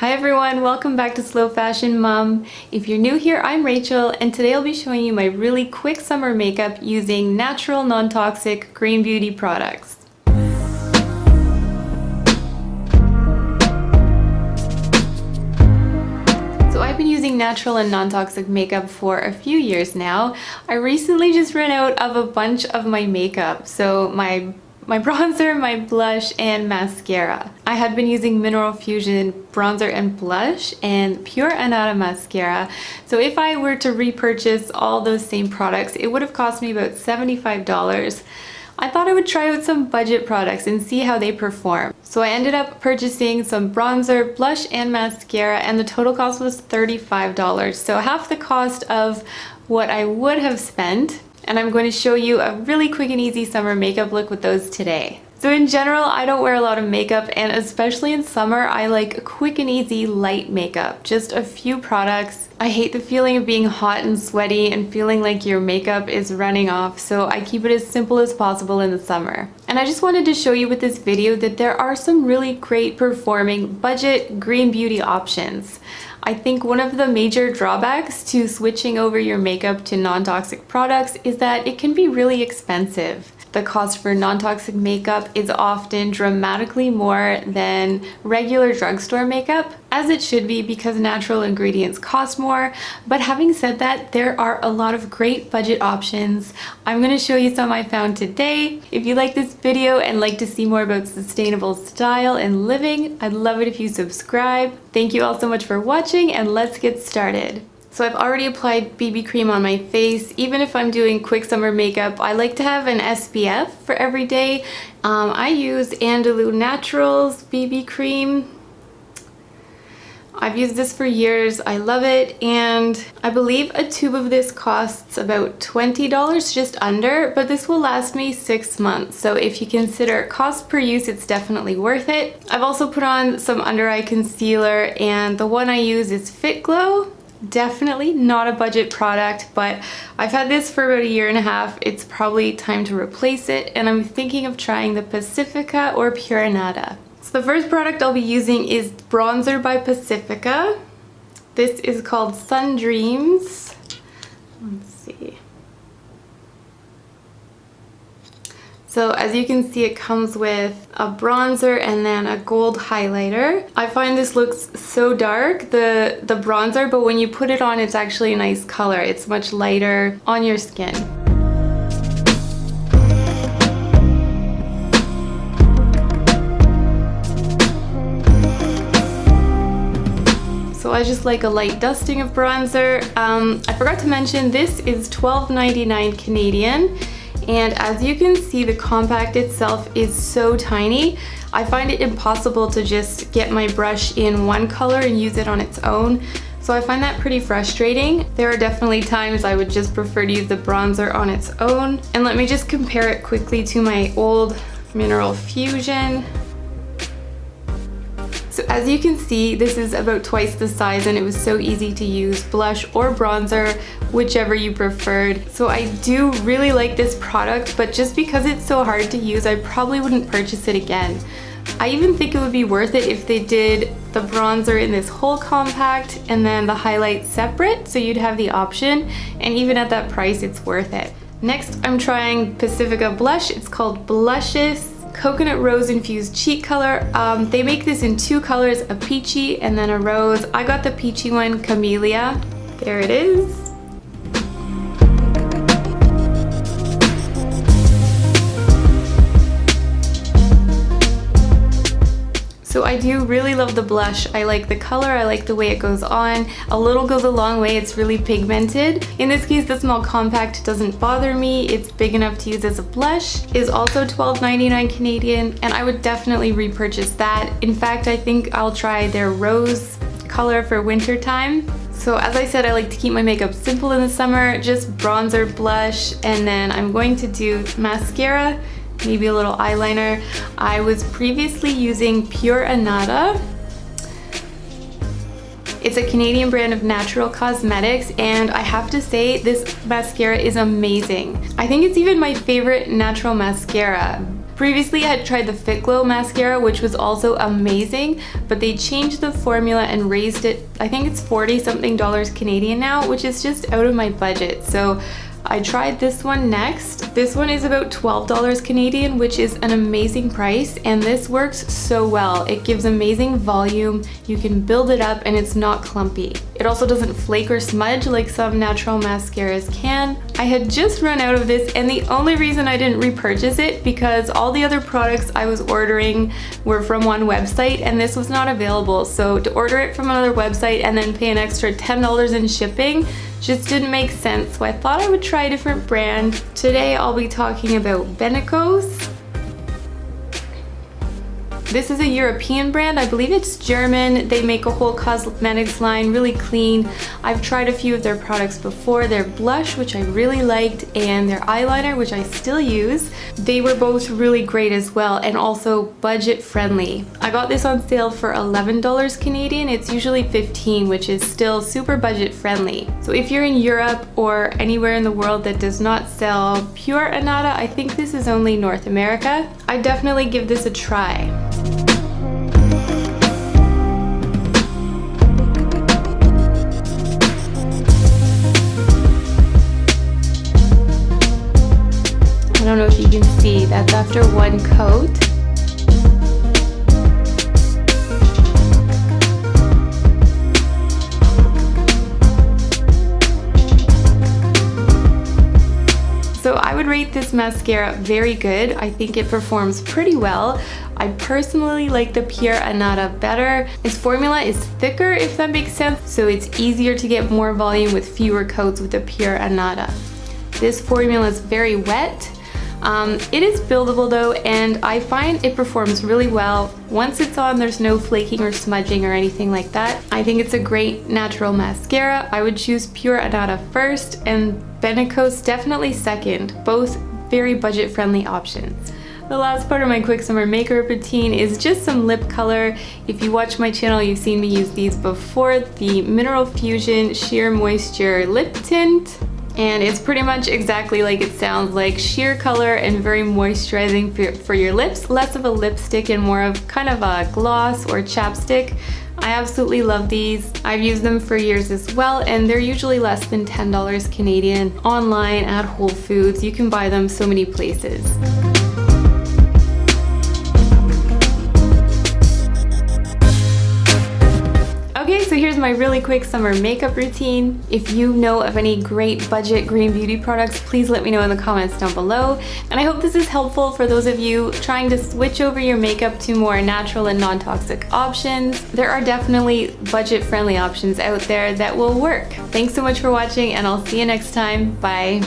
Hi everyone, welcome back to Slow Fashion Mom. If you're new here, I'm Rachel, and today I'll be showing you my really quick summer makeup using natural, non-toxic green beauty products. So I've been using natural and non-toxic makeup for a few years now. I recently just ran out of a bunch of my makeup, so my bronzer, my blush, and mascara. I had been using Mineral Fusion bronzer and blush and Pure Annata mascara. So if I were to repurchase all those same products, it would have cost me about $75. I thought I would try out some budget products and see how they perform. So I ended up purchasing some bronzer, blush, and mascara, and the total cost was $35. So half the cost of what I would have spent. And I'm going to show you a really quick and easy summer makeup look with those today. So in general, I don't wear a lot of makeup, and especially in summer, I like quick and easy light makeup. Just a few products. I hate the feeling of being hot and sweaty and feeling like your makeup is running off, so I keep it as simple as possible in the summer. And I just wanted to show you with this video that there are some really great performing budget green beauty options. I think one of the major drawbacks to switching over your makeup to non-toxic products is that it can be really expensive. The cost for non-toxic makeup is often dramatically more than regular drugstore makeup, as it should be because natural ingredients cost more. But having said that, there are a lot of great budget options. I'm going to show you some I found today. If you like this video and like to see more about sustainable style and living, I'd love it if you subscribe. Thank you all so much for watching, and let's get started. So I've already applied BB cream on my face. Even if I'm doing quick summer makeup, I like to have an SPF for every day. I use Andalou Naturals BB cream. I've used this for years. I love it, and I believe a tube of this costs about $20, just under, but this will last me 6 months. So if you consider cost per use, it's definitely worth it. I've also put on some under eye concealer, and the one I use is Fit Glow. Definitely not a budget product, but I've had this for about 1.5 years. It's probably time to replace it, and I'm thinking of trying the Pacifica or Pure Annata. So the first product I'll be using is bronzer by Pacifica. This is called Sun Dreams. Let's see. So as you can see, it comes with a bronzer and then a gold highlighter. I find this looks so dark, the bronzer, but when you put it on, it's actually a nice color. It's much lighter on your skin. So I just like a light dusting of bronzer. I forgot to mention, this is $12.99 Canadian. And as you can see, the compact itself is so tiny. I find it impossible to just get my brush in one color and use it on its own. So I find that pretty frustrating. There are definitely times I would just prefer to use the bronzer on its own. And let me just compare it quickly to my old Mineral Fusion. So as you can see, this is about twice the size, and it was so easy to use blush or bronzer, whichever you preferred. So I do really like this product, but just because it's so hard to use, I probably wouldn't purchase it again. I even think it would be worth it if they did the bronzer in this whole compact and then the highlight separate, so you'd have the option, and even at that price, it's worth it. Next, I'm trying Pacifica blush. It's called Blushes Coconut Rose Infused Cheek Color. They make this in 2 colors, a peachy and then a rose. I got the peachy one, Camellia. There it is. So I do really love the blush. I like the color, I like the way it goes on. A little goes a long way, it's really pigmented. In this case, the small compact doesn't bother me. It's big enough to use as a blush. It is also $12.99 Canadian, and I would definitely repurchase that. In fact, I think I'll try their rose color for winter time. So as I said, I like to keep my makeup simple in the summer, just bronzer, blush, and then I'm going to do mascara, maybe a little eyeliner. I was previously using Pure Annata. It's a Canadian brand of natural cosmetics, and I have to say this mascara is amazing. I think it's even my favorite natural mascara. Previously, I had tried the Fit Glow mascara, which was also amazing, but they changed the formula and raised it, I think it's 40 something dollars Canadian now, which is just out of my budget. So I tried this one next. This one is about $12 Canadian, which is an amazing price, and this works so well. It gives amazing volume, you can build it up, and it's not clumpy. It also doesn't flake or smudge like some natural mascaras can. I had just run out of this, and the only reason I didn't repurchase it because all the other products I was ordering were from one website and this was not available. So to order it from another website and then pay an extra $10 in shipping just didn't make sense. So I thought I would try a different brand. Today I'll be talking about Benecos. This is a European brand. I believe it's German. They make a whole cosmetics line, really clean. I've tried a few of their products before. Their blush, which I really liked, and their eyeliner, which I still use. They were both really great as well, and also budget friendly. I got this on sale for $11 Canadian. It's usually $15, which is still super budget friendly. So if you're in Europe or anywhere in the world that does not sell pure Annata, I think this is only North America. I definitely give this a try. I don't know if you can see, that's after one coat. So I would rate this mascara very good. I think it performs pretty well. I personally like the Pure Annata better. Its formula is thicker, if that makes sense, so it's easier to get more volume with fewer coats with the Pure Annata. This formula is very wet. It is buildable though, and I find it performs really well. Once it's on, there's no flaking or smudging or anything like that. I think it's a great natural mascara. I would choose Pure Annata first and Benecos definitely second. Both very budget-friendly options. The last part of my quick summer makeup routine is just some lip color. If you watch my channel, you've seen me use these before. The Mineral Fusion Sheer Moisture Lip Tint. And it's pretty much exactly like it sounds, like sheer color and very moisturizing for your lips. Less of a lipstick and more of kind of a gloss or chapstick. I absolutely love these. I've used them for years as well, and they're usually less than $10 Canadian online at Whole Foods. You can buy them so many places. Okay, so here's my really quick summer makeup routine. If you know of any great budget green beauty products, please let me know in the comments down below. And I hope this is helpful for those of you trying to switch over your makeup to more natural and non-toxic options. There are definitely budget-friendly options out there that will work. Thanks so much for watching, and I'll see you next time. Bye.